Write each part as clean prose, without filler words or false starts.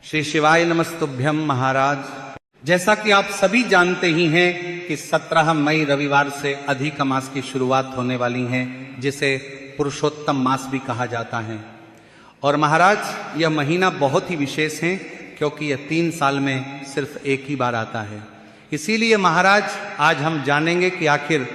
श्री शिवाय नमस्तुभ्यम महाराज। जैसा कि आप सभी जानते ही हैं कि 17 मई रविवार से अधिक मास की शुरुआत होने वाली है, जिसे पुरुषोत्तम मास भी कहा जाता है। और महाराज यह महीना बहुत ही विशेष है क्योंकि यह 3 साल में सिर्फ एक ही बार आता है। इसीलिए महाराज आज हम जानेंगे कि आखिर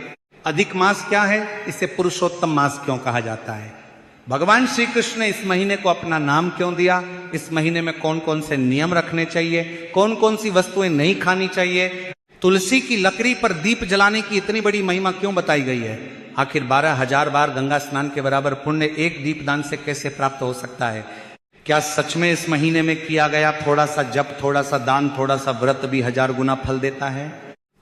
अधिक मास क्या है, इसे पुरुषोत्तम मास क्यों कहा जाता है, भगवान श्री कृष्ण ने इस महीने को अपना नाम क्यों दिया, इस महीने में कौन कौन से नियम रखने चाहिए, कौन कौन सी वस्तुएं नहीं खानी चाहिए, तुलसी की लकड़ी पर दीप जलाने की इतनी बड़ी महिमा क्यों बताई गई है, आखिर 12,000 बार गंगा स्नान के बराबर पुण्य एक दीपदान से कैसे प्राप्त हो सकता है, क्या सच में इस महीने में किया गया थोड़ा सा जप, थोड़ा सा दान, थोड़ा सा व्रत भी 1000 गुना फल देता है,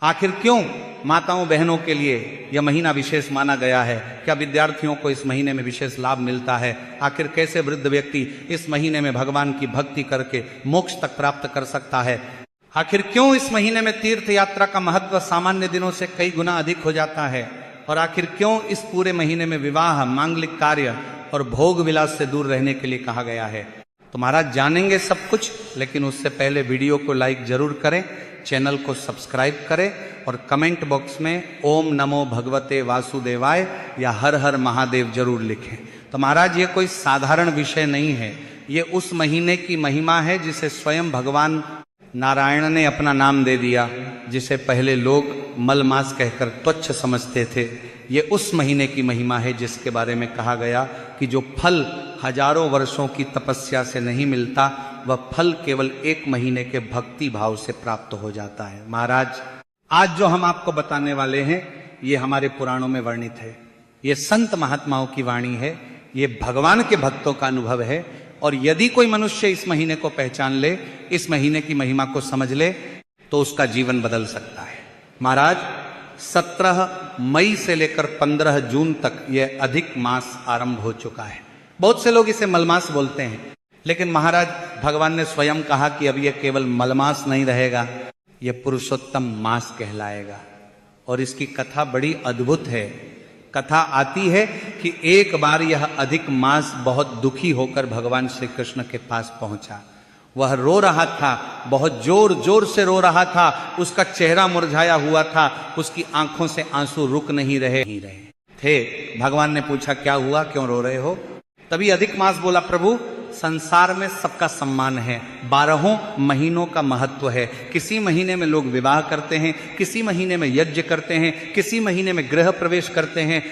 आखिर क्यों माताओं बहनों के लिए यह महीना विशेष माना गया है, क्या विद्यार्थियों को इस महीने में विशेष लाभ मिलता है, आखिर कैसे वृद्ध व्यक्ति इस महीने में भगवान की भक्ति करके मोक्ष तक प्राप्त कर सकता है, आखिर क्यों इस महीने में तीर्थ यात्रा का महत्व सामान्य दिनों से कई गुना अधिक हो जाता है, और आखिर क्यों इस पूरे महीने में विवाह, मांगलिक कार्य और भोग विलास से दूर रहने के लिए कहा गया है। तो महाराज जानेंगे सब कुछ, लेकिन उससे पहले वीडियो को लाइक जरूर करें, चैनल को सब्सक्राइब करें और कमेंट बॉक्स में ओम नमो भगवते वासुदेवाय या हर हर महादेव जरूर लिखें। तो महाराज ये कोई साधारण विषय नहीं है, ये उस महीने की महिमा है जिसे स्वयं भगवान नारायण ने अपना नाम दे दिया, जिसे पहले लोग मलमास कहकर तुच्छ समझते थे। ये उस महीने की महिमा है जिसके बारे में कहा गया कि जो फल हजारों वर्षों की तपस्या से नहीं मिलता, वह फल केवल 1 महीने के भक्ति भाव से प्राप्त हो जाता है। महाराज आज जो हम आपको बताने वाले हैं ये हमारे पुराणों में वर्णित है, ये संत महात्माओं की वाणी है, ये भगवान के भक्तों का अनुभव है। और यदि कोई मनुष्य इस महीने को पहचान ले, इस महीने की महिमा को समझ ले, तो उसका जीवन बदल सकता है। महाराज 17 मई से लेकर 15 जून तक यह अधिक मास आरंभ हो चुका है। बहुत से लोग इसे मलमास बोलते हैं, लेकिन महाराज भगवान ने स्वयं कहा कि अब यह केवल मलमास नहीं रहेगा, यह पुरुषोत्तम मास कहलाएगा। और इसकी कथा बड़ी अद्भुत है। कथा आती है कि एक बार यह अधिक मास बहुत दुखी होकर भगवान श्री कृष्ण के पास पहुंचा। वह रो रहा था, बहुत जोर जोर से रो रहा था, उसका चेहरा मुरझाया हुआ था, उसकी आंखों से आंसू रुक नहीं रहे थे। भगवान ने पूछा क्या हुआ, क्यों रो रहे हो। तभी अधिक मास बोला, प्रभु संसार में सबका सम्मान है, 12 महीनों का महत्व है। किसी महीने में लोग विवाह करते हैं, किसी महीने में यज्ञ करते हैं, किसी महीने में गृह प्रवेश करते हैं,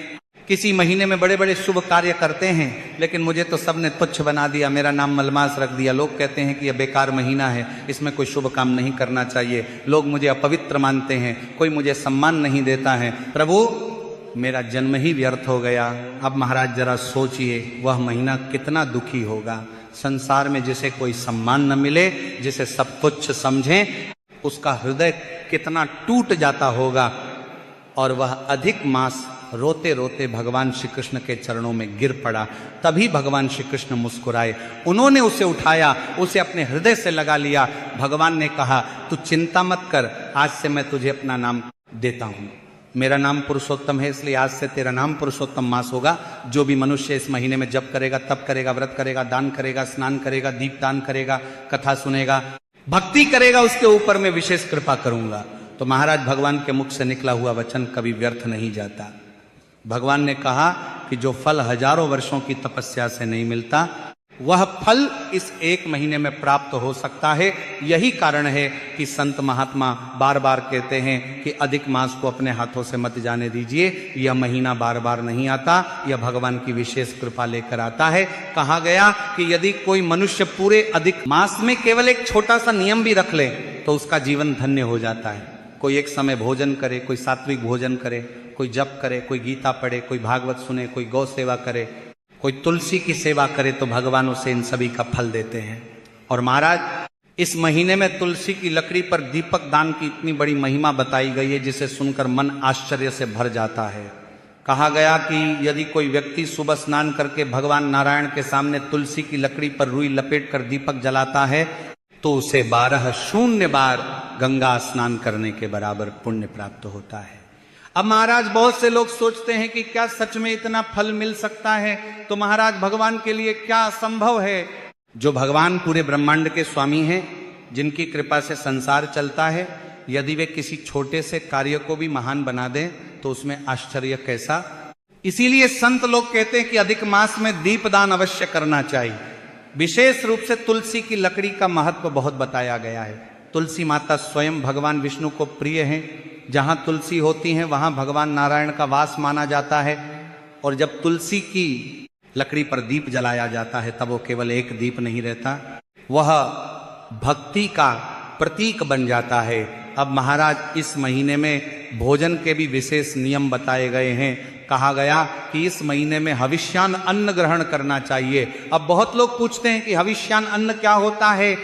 किसी महीने में बड़े बड़े शुभ कार्य करते हैं। लेकिन मुझे तो सबने तुच्छ बना दिया, मेरा नाम मलमास रख दिया। लोग कहते हैं कि यह बेकार महीना है, इसमें कोई शुभ काम नहीं करना चाहिए, लोग मुझे अपवित्र मानते हैं, कोई मुझे सम्मान नहीं देता है। प्रभु मेरा जन्म ही व्यर्थ हो गया। अब महाराज जरा सोचिए वह महीना कितना दुखी होगा। संसार में जिसे कोई सम्मान न मिले, जिसे सब तुच्छ समझें, उसका हृदय कितना टूट जाता होगा। और वह अधिक मास रोते रोते भगवान श्री कृष्ण के चरणों में गिर पड़ा। तभी भगवान श्री कृष्ण मुस्कुराए, उन्होंने उसे उठाया, उसे अपने हृदय से लगा लिया। भगवान ने कहा तू चिंता मत कर, आज से मैं तुझे अपना नाम देता हूं। मेरा नाम पुरुषोत्तम है, इसलिए आज से तेरा नाम पुरुषोत्तम मास होगा। जो भी मनुष्य इस महीने में जप करेगा, तप करेगा, व्रत करेगा, दान करेगा, स्नान करेगा, दीपदान करेगा, कथा सुनेगा, भक्ति करेगा, उसके ऊपर मैं विशेष कृपा करूंगा। तो महाराज भगवान के मुख से निकला हुआ वचन कभी व्यर्थ नहीं जाता। भगवान ने कहा कि जो फल हजारों वर्षों की तपस्या से नहीं मिलता, वह फल इस 1 महीने में प्राप्त हो सकता है। यही कारण है कि संत महात्मा बार बार कहते हैं कि अधिक मास को अपने हाथों से मत जाने दीजिए। यह महीना बार बार नहीं आता, यह भगवान की विशेष कृपा लेकर आता है। कहा गया कि यदि कोई मनुष्य पूरे अधिक मास में केवल एक छोटा सा नियम भी रख ले तो उसका जीवन धन्य हो जाता है। कोई एक समय भोजन करे, कोई सात्विक भोजन करे, कोई जप करे, कोई गीता पढ़े, कोई भागवत सुने, कोई गौ सेवा करे, कोई तुलसी की सेवा करे, तो भगवान उसे इन सभी का फल देते हैं। और महाराज इस महीने में तुलसी की लकड़ी पर दीपक दान की इतनी बड़ी महिमा बताई गई है, जिसे सुनकर मन आश्चर्य से भर जाता है। कहा गया कि यदि कोई व्यक्ति सुबह स्नान करके भगवान नारायण के सामने तुलसी की लकड़ी पर रुई लपेट कर दीपक जलाता है, तो उसे 12 बार गंगा स्नान करने के बराबर पुण्य प्राप्त होता है। अब महाराज बहुत से लोग सोचते हैं कि क्या सच में इतना फल मिल सकता है, तो महाराज भगवान के लिए क्या असंभव है। जो भगवान पूरे ब्रह्मांड के स्वामी हैं, जिनकी कृपा से संसार चलता है, यदि वे किसी छोटे से कार्य को भी महान बना दें तो उसमें आश्चर्य कैसा। इसीलिए संत लोग कहते हैं कि अधिक मास में दीपदान अवश्य करना चाहिए। विशेष रूप से तुलसी की लकड़ी का महत्व बहुत बताया गया है। तुलसी माता स्वयं भगवान विष्णु को प्रिय हैं। जहां तुलसी होती हैं वहां भगवान नारायण का वास माना जाता है। और जब तुलसी की लकड़ी पर दीप जलाया जाता है तब वो केवल एक दीप नहीं रहता, वह भक्ति का प्रतीक बन जाता है। अब महाराज इस महीने में भोजन के भी विशेष नियम बताए गए हैं। कहा गया कि इस महीने में हविष्यान अन्न ग्रहण करना चाहिए। अब बहुत लोग पूछते हैं कि हविष्यान अन्न क्या होता है,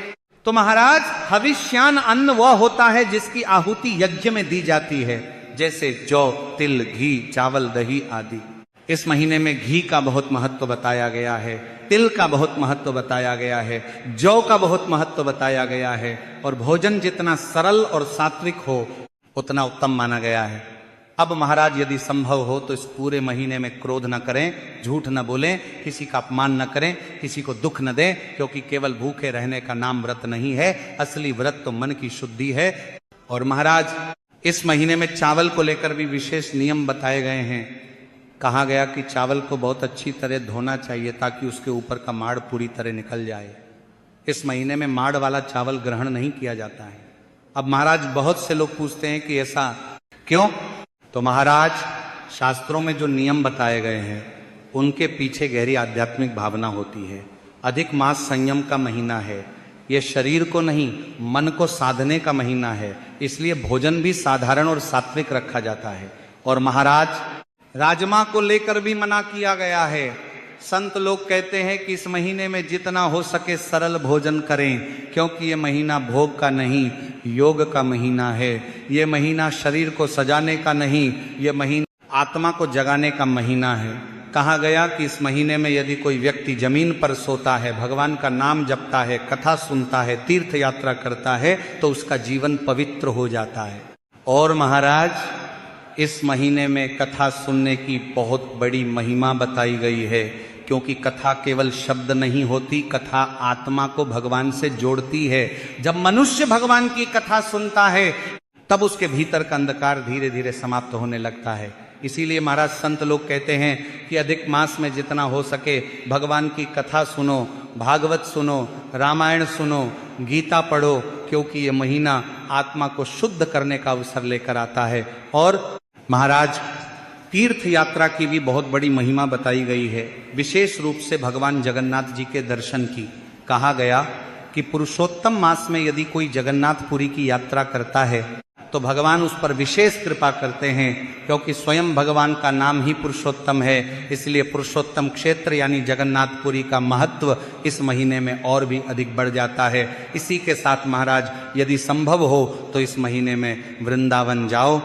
तो महाराज हविष्यान अन्न वह होता है जिसकी आहुति यज्ञ में दी जाती है, जैसे जौ, तिल, घी, चावल, दही आदि। इस महीने में घी का बहुत महत्व बताया गया है, तिल का बहुत महत्व बताया गया है, जौ का बहुत महत्व बताया गया है। और भोजन जितना सरल और सात्विक हो उतना उत्तम माना गया है। अब महाराज यदि संभव हो तो इस पूरे महीने में क्रोध न करें, झूठ न बोलें, किसी का अपमान न करें, किसी को दुख न दें, क्योंकि केवल भूखे रहने का नाम व्रत नहीं है। असली व्रत तो मन की शुद्धि है। और महाराज इस महीने में चावल को लेकर भी विशेष नियम बताए गए हैं। कहा गया कि चावल को बहुत अच्छी तरह धोना चाहिए ताकि उसके ऊपर का माड़ पूरी तरह निकल जाए। इस महीने में माड़ वाला चावल ग्रहण नहीं किया जाता है। अब महाराज बहुत से लोग पूछते हैं कि ऐसा क्यों, तो महाराज शास्त्रों में जो नियम बताए गए हैं उनके पीछे गहरी आध्यात्मिक भावना होती है। अधिक मास संयम का महीना है। यह शरीर को नहीं मन को साधने का महीना है, इसलिए भोजन भी साधारण और सात्विक रखा जाता है। और महाराज राजमा को लेकर भी मना किया गया है। संत लोग कहते हैं कि इस महीने में जितना हो सके सरल भोजन करें, क्योंकि ये महीना भोग का नहीं योग का महीना है। ये महीना शरीर को सजाने का नहीं, ये महीना आत्मा को जगाने का महीना है। कहा गया कि इस महीने में यदि कोई व्यक्ति जमीन पर सोता है, भगवान का नाम जपता है, कथा सुनता है, तीर्थ यात्रा करता है तो उसका जीवन पवित्र हो जाता है। और महाराज इस महीने में कथा सुनने की बहुत बड़ी महिमा बताई गई है, क्योंकि कथा केवल शब्द नहीं होती, कथा आत्मा को भगवान से जोड़ती है। जब मनुष्य भगवान की कथा सुनता है तब उसके भीतर का अंधकार धीरे धीरे समाप्त होने लगता है। इसीलिए महाराज संत लोग कहते हैं कि अधिक मास में जितना हो सके भगवान की कथा सुनो, भागवत सुनो, रामायण सुनो, गीता पढ़ो, क्योंकि ये महीना आत्मा को शुद्ध करने का अवसर लेकर आता है। और महाराज तीर्थ यात्रा की भी बहुत बड़ी महिमा बताई गई है, विशेष रूप से भगवान जगन्नाथ जी के दर्शन की। कहा गया कि पुरुषोत्तम मास में यदि कोई जगन्नाथपुरी की यात्रा करता है तो भगवान उस पर विशेष कृपा करते हैं, क्योंकि स्वयं भगवान का नाम ही पुरुषोत्तम है। इसलिए पुरुषोत्तम क्षेत्र यानी जगन्नाथपुरी का महत्व इस महीने में और भी अधिक बढ़ जाता है। इसी के साथ महाराज यदि संभव हो तो इस महीने में वृंदावन जाओ,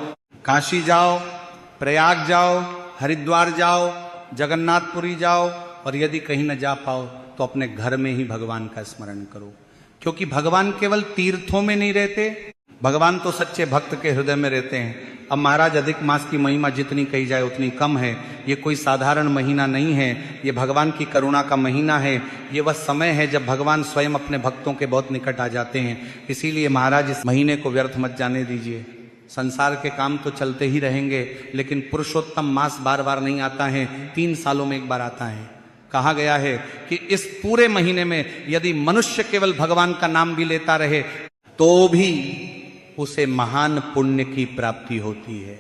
काशी जाओ, प्रयाग जाओ, हरिद्वार जाओ, जगन्नाथपुरी जाओ, और यदि कहीं न जा पाओ तो अपने घर में ही भगवान का स्मरण करो, क्योंकि भगवान केवल तीर्थों में नहीं रहते, भगवान तो सच्चे भक्त के हृदय में रहते हैं। अब महाराज अधिक मास की महिमा जितनी कही जाए उतनी कम है। ये कोई साधारण महीना नहीं है, ये भगवान की करुणा का महीना है। ये वह समय है जब भगवान स्वयं अपने भक्तों के बहुत निकट आ जाते हैं। इसीलिए महाराज इस महीने को व्यर्थ मत जाने दीजिए। संसार के काम तो चलते ही रहेंगे, लेकिन पुरुषोत्तम मास बार बार नहीं आता है, 3 सालों में एक बार आता है। कहा गया है कि इस पूरे महीने में यदि मनुष्य केवल भगवान का नाम भी लेता रहे तो भी उसे महान पुण्य की प्राप्ति होती है।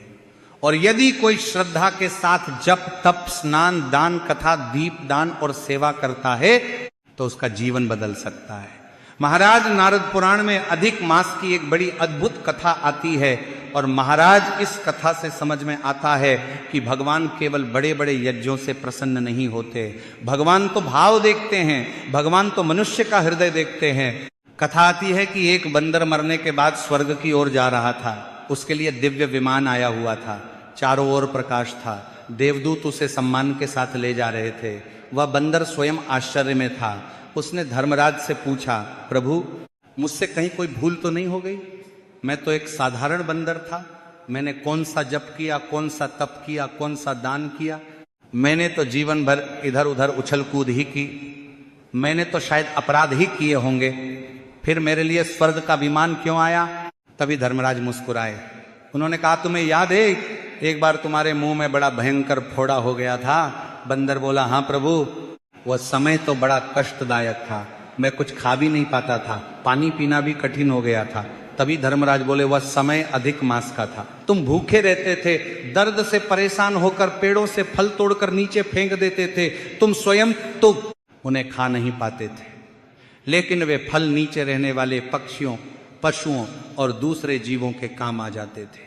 और यदि कोई श्रद्धा के साथ जप, तप, स्नान, दान, कथा, दीप दान और सेवा करता है तो उसका जीवन बदल सकता है। महाराज नारद पुराण में अधिक मास की एक बड़ी अद्भुत कथा आती है, और महाराज इस कथा से समझ में आता है कि भगवान केवल बड़े बड़े यज्ञों से प्रसन्न नहीं होते। भगवान तो भाव देखते हैं, भगवान तो मनुष्य का हृदय देखते हैं। कथा आती है कि एक बंदर मरने के बाद स्वर्ग की ओर जा रहा था। उसके लिए दिव्य विमान आया हुआ था, चारों ओर प्रकाश था, देवदूत उसे सम्मान के साथ ले जा रहे थे। वह बंदर स्वयं आश्चर्य में था। उसने धर्मराज से पूछा, प्रभु मुझसे कहीं कोई भूल तो नहीं हो गई? मैं तो एक साधारण बंदर था, मैंने कौन सा जप किया, कौन सा तप किया, कौन सा दान किया? मैंने तो जीवन भर इधर उधर उछल कूद ही की। मैंने तो शायद अपराध ही किए होंगे, फिर मेरे लिए स्वर्ग का विमान क्यों आया? तभी धर्मराज मुस्कुराए। उन्होंने कहा, तुम्हें याद है एक बार तुम्हारे मुंह में बड़ा भयंकर फोड़ा हो गया था? बंदर बोला, हाँ प्रभु, वह समय तो बड़ा कष्टदायक था, मैं कुछ खा भी नहीं पाता था, पानी पीना भी कठिन हो गया था। तभी धर्मराज बोले, वह समय अधिक मास का था, तुम भूखे रहते थे, दर्द से परेशान होकर पेड़ों से फल तोड़कर नीचे फेंक देते थे, तुम स्वयं तो उन्हें खा नहीं पाते थे, लेकिन वे फल नीचे रहने वाले पक्षियों, पशुओं और दूसरे जीवों के काम आ जाते थे।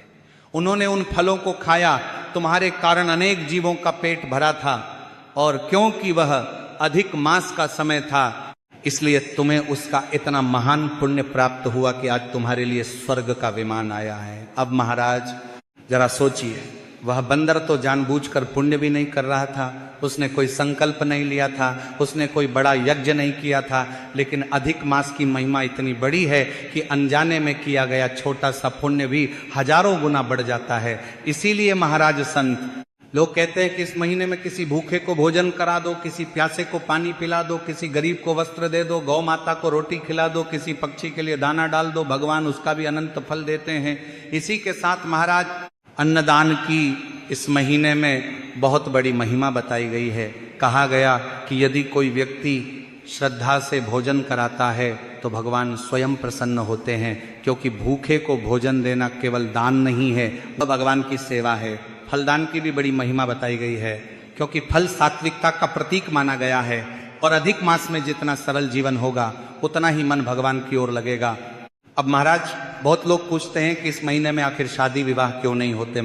उन्होंने उन फलों को खाया, तुम्हारे कारण अनेक जीवों का पेट भरा था, और क्योंकि वह अधिक मास का समय था, इसलिए तुम्हें उसका इतना महान पुण्य प्राप्त हुआ कि आज तुम्हारे लिए स्वर्ग का विमान आया है। अब महाराज जरा सोचिए, वह बंदर तो जानबूझकर पुण्य भी नहीं कर रहा था, उसने कोई संकल्प नहीं लिया था, उसने कोई बड़ा यज्ञ नहीं किया था, लेकिन अधिक मास की महिमा इतनी बड़ी है कि अनजाने में किया गया छोटा सा पुण्य भी हजारों गुना बढ़ जाता है। इसीलिए महाराज संत लोग कहते हैं कि इस महीने में किसी भूखे को भोजन करा दो, किसी प्यासे को पानी पिला दो, किसी गरीब को वस्त्र दे दो, गौ माता को रोटी खिला दो, किसी पक्षी के लिए दाना डाल दो, भगवान उसका भी अनंत फल देते हैं। इसी के साथ महाराज अन्नदान की इस महीने में बहुत बड़ी महिमा बताई गई है। कहा गया कि यदि कोई व्यक्ति श्रद्धा से भोजन कराता है तो भगवान स्वयं प्रसन्न होते हैं, क्योंकि भूखे को भोजन देना केवल दान नहीं है, वह भगवान की सेवा है। फलदान की भी बड़ी महिमा बताई गई है, क्योंकि फल सात्विकता का प्रतीक माना गया है, और अधिक मास में जितना सरल जीवन होगा उतना ही मन भगवान की ओर लगेगा। अब महाराज बहुत लोग पूछते हैं कि इस महीने में आखिर शादी विवाह क्यों नहीं होते?